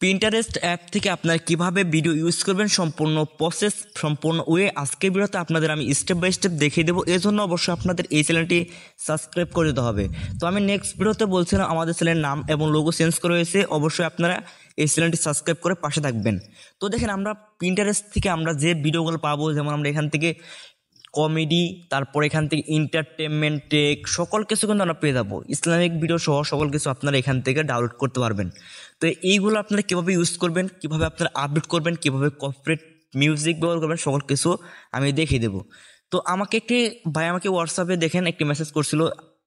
Pinterest app থেকে আপনারা কিভাবে ভিডিও ইউজ করবেন সম্পূর্ণ প্রসেস সম্পূর্ণ ওয়ে আজকের ভিডিওতে আপনাদের আমি স্টেপ বাই স্টেপ দেখিয়ে দেবো। এর জন্য অবশ্যই আপনাদের এই চ্যানেলটি সাবস্ক্রাইব করে দিতে হবে। তো আমি নেক্সট ভিডিওতে বলছিলাম আমাদের চ্যানেলের নাম এবং লোগো চেঞ্জ করে হয়েছে, অবশ্যই আপনারা এই চ্যানেলটি সাবস্ক্রাইব করে পাশে থাকবেন। তো দেখেন আমরা পিন্টারেস্ট থেকে আমরা যে ভিডিওগুলো পাবো, যেমন আমরা এখান থেকে কমেডি, তারপর এখান থেকে এন্টারটেনমেন্ট, টেক সকল কিছু কিন্তু আমরা পেয়ে যাবো। ইসলামিক ভিডিও সহ সকল কিছু আপনারা এখান থেকে ডাউনলোড করতে পারবেন। তো এইগুলো আপনারা কীভাবে ইউজ করবেন, কীভাবে আপনারা আপডেট করবেন, কীভাবে কর্পোরেট মিউজিক ব্যবহার করবেন, সকল কিছু আমি দেখিয়ে দেবো। তো আমাকে আমাকে হোয়াটসঅ্যাপে দেখেন একটি মেসেজ করছিল,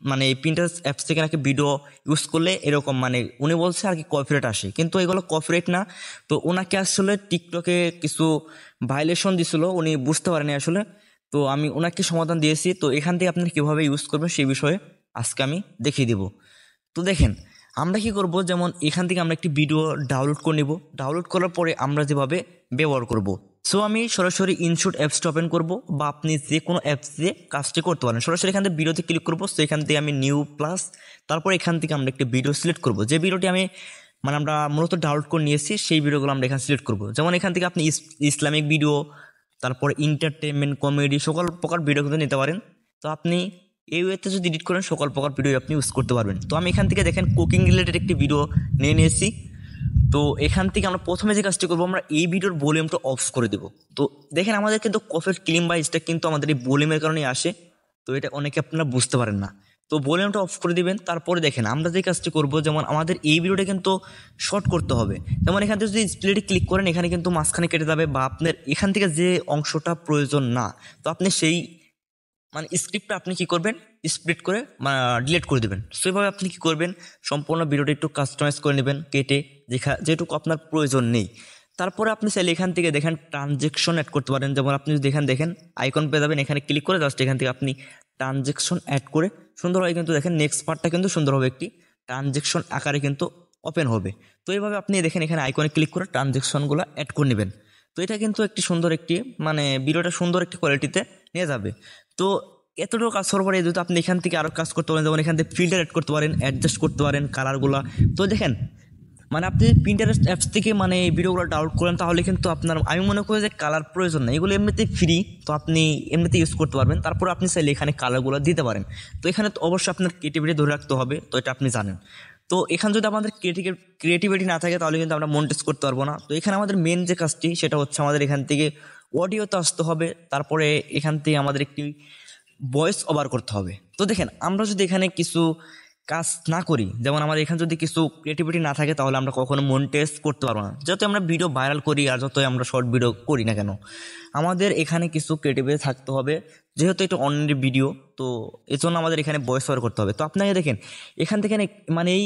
মানে এই পিন্টারেস্ট অ্যাপস থেকে নাকি ভিডিও ইউজ করলে এরকম মানে উনি বলছে আর কি কপিরাইট আসে, কিন্তু এগুলো কপিরাইট না। তো ওনাকে আসলে টিকটকে কিছু ভায়োলেশন দিছিল, উনি বুঝতে পারেনি আসলে। তো আমি ওনাকে সমাধান দিয়েছি। তো এখান থেকে আপনি কীভাবে ইউজ করবেন সেই বিষয়ে আজকে আমি দেখিয়ে দেব। তো দেখেন আমরা কি করব, যেমন এখান থেকে আমরা একটি ভিডিও ডাউনলোড করে নেব। ডাউনলোড করার পরে আমরা যেভাবে ব্যবহার করব, সো আমি সরাসরি ইনশুট অ্যাপসটা ওপেন করব, বা আপনি যে কোনো অ্যাপস দিয়ে কাজটি করতে পারেন। সরাসরি এখান থেকে ভিডিওতে ক্লিক করবো। সো এখান থেকে আমি নিউ প্লাস, তারপর এখান থেকে আমরা একটি ভিডিও সিলেক্ট করব, যে ভিডিওটি আমি মানে আমরা মূলত ডাউনলোড করে নিয়েছি সেই ভিডিওগুলো আমরা এখানে সিলেক্ট করব। যেমন এখান থেকে আপনি ইসলামিক ভিডিও, তারপর এন্টারটেনমেন্ট, কমেডি সকল প্রকার ভিডিও কিন্তু নিতে পারেন। তো আপনি এই ওয়েতে যদি এডিট করেন সকল প্রকার ভিডিও আপনি ইউজ করতে পারবেন। তো আমি এখান থেকে দেখেন কুকিং রিলেটেড একটি ভিডিও নিয়ে নিয়েছি। তো এখান থেকে আমরা প্রথমে যে কাজটি করবো, আমরা এই ভিডিওর ভলিউমটা অফ করে দেবো। তো দেখেন আমাদের কিন্তু কপিরাইট ক্লেম বা স্ট্রাইক কিন্তু আমাদের এই ভলিউমের কারণেই আসে। তো এটা অনেকে আপনারা বুঝতে পারেন না। তো ভলিউমটা অফ করে দিবেন। তারপরে দেখেন আমরা যে কাজটি করবো, যেমন আমাদের এই ভিডিওটা কিন্তু শর্ট করতে হবে। যেমন এখান থেকে যদি স্প্লিটে ক্লিক করেন, এখানে কিন্তু মাঝখানে কেটে যাবে, বা আপনার এখান থেকে যে অংশটা প্রয়োজন না, তো আপনি সেই মানে স্ক্রিপ্টটা আপনি কি করবেন, স্প্লিট করে ডিলিট করে দেবেন। সো এইভাবে আপনি কি করবেন, সম্পূর্ণ ভিডিওটা একটু কাস্টমাইজ করে নেবেন কেটে, যেটুকু আপনার প্রয়োজন নেই। তারপরে আপনি চাইলে এখান থেকে দেখেন ট্রানজেকশন অ্যাড করতে পারেন। যেমন আপনি যদি এখানে দেখেন আইকন পেয়ে যাবেন, এখানে ক্লিক করে জাস্ট এখান থেকে আপনি ট্রানজেকশন অ্যাড করে সুন্দরভাবে কিন্তু দেখেন নেক্সট পার্টটা কিন্তু সুন্দরভাবে একটি ট্রানজেকশন আকারে কিন্তু ওপেন হবে। তো এইভাবে আপনি দেখেন এখানে আইকনে ক্লিক করে ট্রানজেকশনগুলো অ্যাড করে নেবেন। তো এটা কিন্তু একটি সুন্দর একটি মানে ভিডিওটা সুন্দর একটি কোয়ালিটিতে নিয়ে যাবে। তো এতটুকু কাজ করার পরে যদি আপনি এখান থেকে আরও কাজ করতে পারেন, যেমন এখান থেকে ফিল্টার অ্যাড করতে পারেন, অ্যাডজাস্ট করতে পারেন কালারগুলো। তো দেখেন মানে আপনি পিন্টারেস্ট অ্যাপস থেকে মানে এই ভিডিওগুলো ডাউনলোড করেন, তাহলে কিন্তু আপনার আমি মনে করি যে কালার প্রয়োজন নেই, এগুলো এমনিতেই ফ্রি। তো আপনি এমনিতে ইউজ করতে পারবেন। তারপর আপনি চাইলে এখানে কালারগুলো দিতে পারেন। তো এখানে তো অবশ্যই আপনার ক্রিয়েটিভিটি ধরে রাখতে হবে, তো এটা আপনি জানেন। তো এখানে যদি আমাদের ক্রিয়েটিভিটি না থাকে তাহলে কিন্তু আমরা মনিটাইজ করতে পারবো না। তো এখানে আমাদের মেন যে কাজটি সেটা হচ্ছে আমাদের এখান থেকে অডিওতে আসতে হবে, তারপরে এখান থেকে আমাদের একটি ভয়েস ওভার করতে হবে। তো দেখেন আমরা যদি এখানে কিছু কাজ না করি, যেমন আমাদের এখানে যদি কিছু ক্রিয়েটিভিটি না থাকে, তাহলে আমরা কখনো মনিটাইজ করতে পারবো না। যত আমরা ভিডিও ভাইরাল করি আর যতই আমরা শর্ট ভিডিও করি না কেন, আমাদের এখানে কিছু ক্রিয়েটিভিটি থাকতে হবে, যেহেতু এটা অনলাইন ভিডিও। তো এই জন্য আমাদের এখানে ভয়েস ওভার করতে হবে। তো আপনাকে দেখেন এখান থেকে মানে এই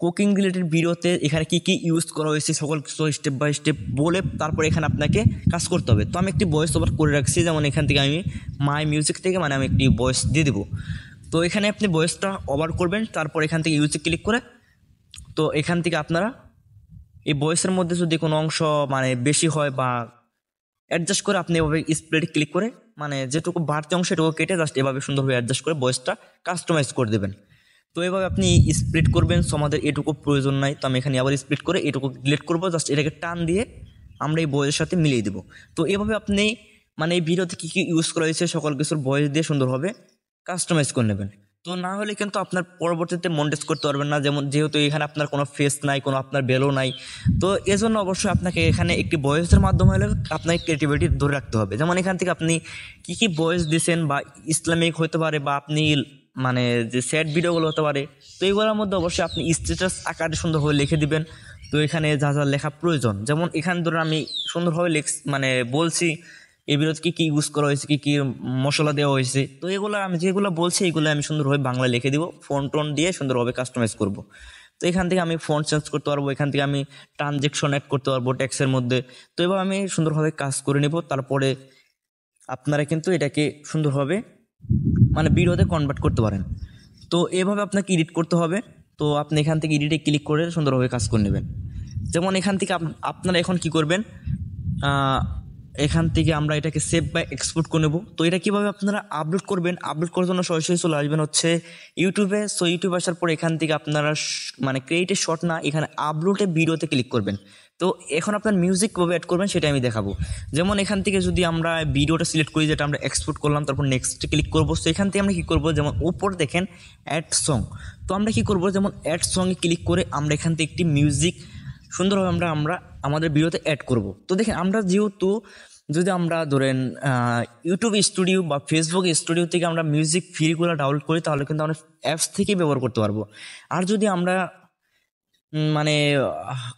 কুকিং রিলেটেড ভিডিওতে এখানে কী কী ইউজ করা হয়েছে সকল কিছু স্টেপ বাই স্টেপ বলে তারপরে এখানে আপনাকে কাজ করতে হবে। তো আমি একটি ভয়েস ওভার করে রাখছি, যেমন এখান থেকে আমি মাই মিউজিক থেকে মানে আমি একটি ভয়েস দিয়ে দেবো। তো এখানে আপনি ভয়েসটা ওভার করবেন, তারপর এখান থেকে ইউজে ক্লিক করে, তো এখান থেকে আপনারা এই ভয়েসের মধ্যে যদি কোনো অংশ মানে বেশি হয় বা অ্যাডজাস্ট করে আপনি এভাবে স্প্লিটে ক্লিক করে মানে যেটুকু বাড়তি অংশ এটুকু কেটে জাস্ট এভাবে সুন্দরভাবে অ্যাডজাস্ট করে ভয়েসটা কাস্টমাইজ করে দেবেন। তো এভাবে আপনি স্প্লিট করবেন। সো আমাদের এটুকু প্রয়োজন নাই, তো আমি এখানে আবার স্প্লিট করে এটুকু ডিলিট করবো, জাস্ট এটাকে টান দিয়ে আমরা এই ভয়েসের সাথে মিলিয়ে দেবো। তো এভাবে আপনি মানে এই ভিডিওতে কী কী ইউজ করা হয়েছে সকল কিছুর ভয়েস দিয়ে সুন্দরভাবে কাস্টমাইজ করে নেবেন। তো না হলে কিন্তু আপনার পরবর্তীতে মনিটাইজ করতে পারবেন না, যেহেতু এখানে আপনার কোনো ফেস নাই, কোনো আপনার বেলো নাই। তো এজন্য অবশ্যই আপনাকে এখানে একটি ভয়েসের মাধ্যমে হলে আপনাকে ক্রিয়েটিভিটি ধরে রাখতে হবে। যেমন এখান থেকে আপনি কী কী ভয়েস দিয়েছেন, বা ইসলামিক হতে পারে, বা আপনি মানে যে স্যাড ভিডিওগুলো হতে পারে। তো এইগুলোর মধ্যে অবশ্যই আপনি স্ট্যাটাস আকারে সুন্দরভাবে লিখে দিবেন। তো এখানে যা যা লেখা প্রয়োজন, যেমন এখানে ধরুন আমি সুন্দরভাবে মানে বলছি এই ভিডিওতে কী কী ইউজ করা হয়েছে, কী কী মশলা দেওয়া হয়েছে। তো এগুলো আমি যেগুলো বলছি এগুলো আমি সুন্দরভাবে বাংলা লিখে দিব, ফোন টোন দিয়ে সুন্দরভাবে কাস্টমাইজ করব। তো এখান থেকে আমি ফোন চেঞ্জ করতে পারবো, এখান থেকে আমি ট্রানজেকশন অ্যাড করতে পারবো ট্যাক্সের মধ্যে। তো এবার আমি সুন্দরভাবে কাজ করে নেব। তারপরে আপনারা কিন্তু এটাকে সুন্দরভাবে মানে ভিডিওতে কনভার্ট করতে পারেন। তো এভাবে আপনাকে এডিট করতে হবে। তো আপনি এখান থেকে এডিটে ক্লিক করে সুন্দরভাবে কাজ করে নেবেন। যেমন এখান থেকে আপনারা এখন কি করবেন, এখান থেকে আমরা এটাকে সেভ বা এক্সপোর্ট করে নেব। তো এটা কীভাবে আপনারা আপলোড করবেন, আপলোড করার জন্য সরাসরি চলে আসবেন হচ্ছে ইউটিউবে। সো ইউটিউব আসার পর এখান থেকে আপনারা মানে ক্রিয়েট এ শর্ট না, এখানে আপলোডে ভিডিওতে ক্লিক করবেন। তো এখন আপনার মিউজিক কীভাবে অ্যাড করবেন সেটা আমি দেখাবো। যেমন এখান থেকে যদি আমরা ভিডিওটা সিলেক্ট করি, যেটা আমরা এক্সপোর্ট করলাম, তারপর নেক্সটে ক্লিক করবো। সো এখান থেকে আমরা কী করবো, যেমন উপর দেখেন অ্যাড সং। তো আমরা কী করবো, যেমন অ্যাড সঙ্গে ক্লিক করে আমরা এখান থেকে একটি মিউজিক সুন্দরভাবে আমরা আমাদের ভিডিওতে অ্যাড করব। তো দেখেন আমরা যেহেতু যদি আমরা ধরেন ইউটিউব স্টুডিও বা ফেসবুক স্টুডিও থেকে আমরা মিউজিক ফ্রিগুলো ডাউনলোড করি, তাহলে কিন্তু আমরা অ্যাপস থেকেই ব্যবহার করতে পারবো। আর যদি আমরা মানে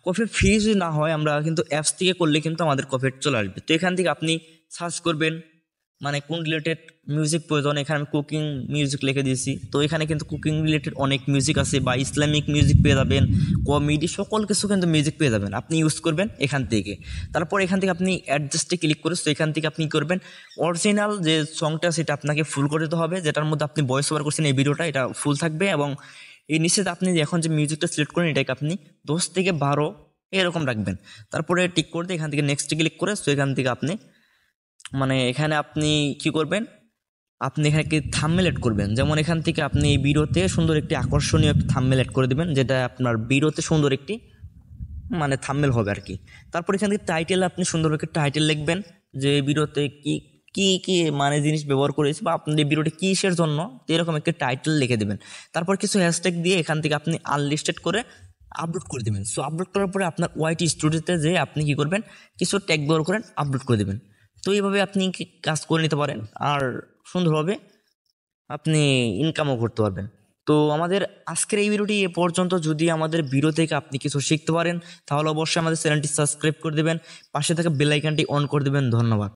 কপিরাইট ফ্রি যদি না হয়, আমরা কিন্তু অ্যাপস থেকে করলে কিন্তু আমাদের কপিরাইট চলে আসবে। তো এখান থেকে আপনি সার্চ করবেন মানে কোন রিলেটেড মিউজিক প্রয়োজন। এখানে আমি কুকিং মিউজিক লিখে দিয়েছি। তো এখানে কিন্তু কুকিং রিলেটেড অনেক মিউজিক আছে, বা ইসলামিক মিউজিক পেয়ে যাবেন, কমেডি, সকল কিছু কিন্তু মিউজিক পেয়ে যাবেন। আপনি ইউজ করবেন এখান থেকে। তারপর এখান থেকে আপনি অ্যাডজাস্টে ক্লিক করে, তো এখান থেকে আপনি করবেন অরিজিনাল যে সংটা সেটা আপনাকে ফুল করে দিতে হবে, যেটার মধ্যে আপনি ভয়েস ওভার করছেন এই ভিডিওটা, এটা ফুল থাকবে। এবং এই নিচে আপনি এখন যে মিউজিকটা সিলেক্ট করেন এটাকে আপনি 10 থেকে 12 এরকম রাখবেন। তারপরে টিক করতে এখান থেকে নেক্সট ক্লিক করে, তো এখান থেকে আপনি মানে এখানে আপনি কি করবেন, আপনি এখানে কি থাম্বনেল এড করবেন। যেমন এখান থেকে আপনি এই ভিডিওতে সুন্দর একটি আকর্ষণীয় একটি থাম্বনেল এড করে দেবেন, যেটা আপনার ভিডিওতে সুন্দর একটি মানে থাম্বনেল হবে আর কি। তারপর এখান থেকে টাইটেল আপনি সুন্দর একটি টাইটেল লিখবেন, যে ভিডিওতে কি কি কি মানে জিনিস ব্যবহার করেছে, বা আপনি ভিডিওটি কিসের জন্য, তো এরকম একটি টাইটেল লিখে দেবেন। তারপর কিছু হ্যাশট্যাগ দিয়ে এখান থেকে আপনি আনলিস্টেড করে আপলোড করে দেবেন। সো আপলোড করার পরে আপনার ওয়াইটি স্টুডিওতে যে আপনি কি করবেন, কিছু ট্যাগ ব্যবহার করেন, আপলোড করে দেবেন। তো এইভাবে আপনি কাজ করে নিতে পারেন, আর সুন্দরভাবে আপনি ইনকামও করতে পারবেন। তো আমাদের আজকের এই ভিডিওটি এ পর্যন্ত। যদি আমাদের ভিডিও থেকে আপনি কিছু শিখতে পারেন, তাহলে অবশ্যই আমাদের চ্যানেলটি সাবস্ক্রাইব করে দেবেন, পাশে থাকা বেল আইকনটি অন করে দেবেন। ধন্যবাদ।